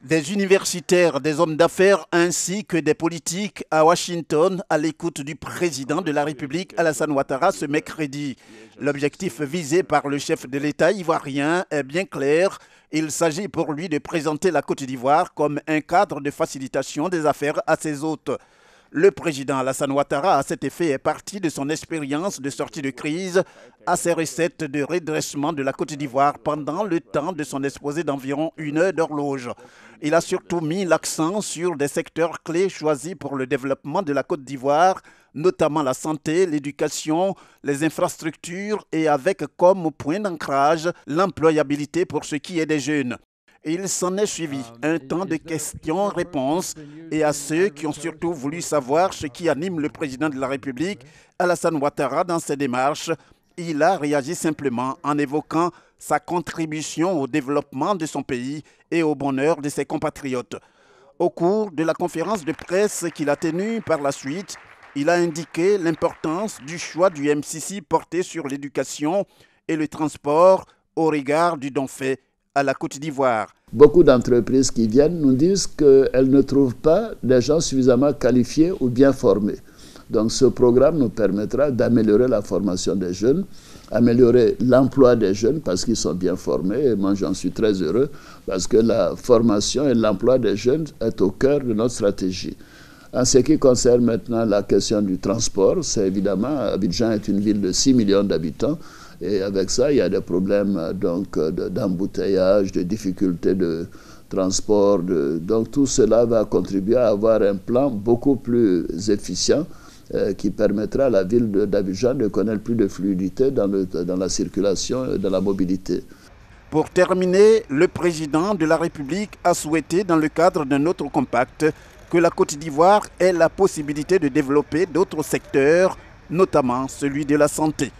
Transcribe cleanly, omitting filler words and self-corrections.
Des universitaires, des hommes d'affaires ainsi que des politiques à Washington à l'écoute du président de la République Alassane Ouattara ce mercredi. L'objectif visé par le chef de l'État ivoirien est bien clair. Il s'agit pour lui de présenter la Côte d'Ivoire comme un cadre de facilitation des affaires à ses hôtes. Le président Alassane Ouattara, à cet effet, est parti de son expérience de sortie de crise à ses recettes de redressement de la Côte d'Ivoire pendant le temps de son exposé d'environ 1 heure d'horloge. Il a surtout mis l'accent sur des secteurs clés choisis pour le développement de la Côte d'Ivoire, notamment la santé, l'éducation, les infrastructures et avec comme point d'ancrage l'employabilité pour ce qui est des jeunes. Il s'en est suivi un temps de questions-réponses et à ceux qui ont surtout voulu savoir ce qui anime le président de la République, Alassane Ouattara, dans ses démarches, il a réagi simplement en évoquant sa contribution au développement de son pays et au bonheur de ses compatriotes. Au cours de la conférence de presse qu'il a tenue par la suite, il a indiqué l'importance du choix du MCC porté sur l'éducation et le transport au regard du don fait à la Côte d'Ivoire. Beaucoup d'entreprises qui viennent nous disent qu'elles ne trouvent pas des gens suffisamment qualifiés ou bien formés. Donc ce programme nous permettra d'améliorer la formation des jeunes, améliorer l'emploi des jeunes parce qu'ils sont bien formés. Et moi j'en suis très heureux parce que la formation et l'emploi des jeunes est au cœur de notre stratégie. En ce qui concerne maintenant la question du transport, c'est évidemment, Abidjan est une ville de 6 millions d'habitants. Et avec ça, il y a des problèmes d'embouteillage, de difficultés de transport. Donc tout cela va contribuer à avoir un plan beaucoup plus efficient qui permettra à la ville d'Abidjan de connaître plus de fluidité dans la circulation et dans la mobilité. Pour terminer, le président de la République a souhaité, dans le cadre d'un autre compact, que la Côte d'Ivoire ait la possibilité de développer d'autres secteurs, notamment celui de la santé.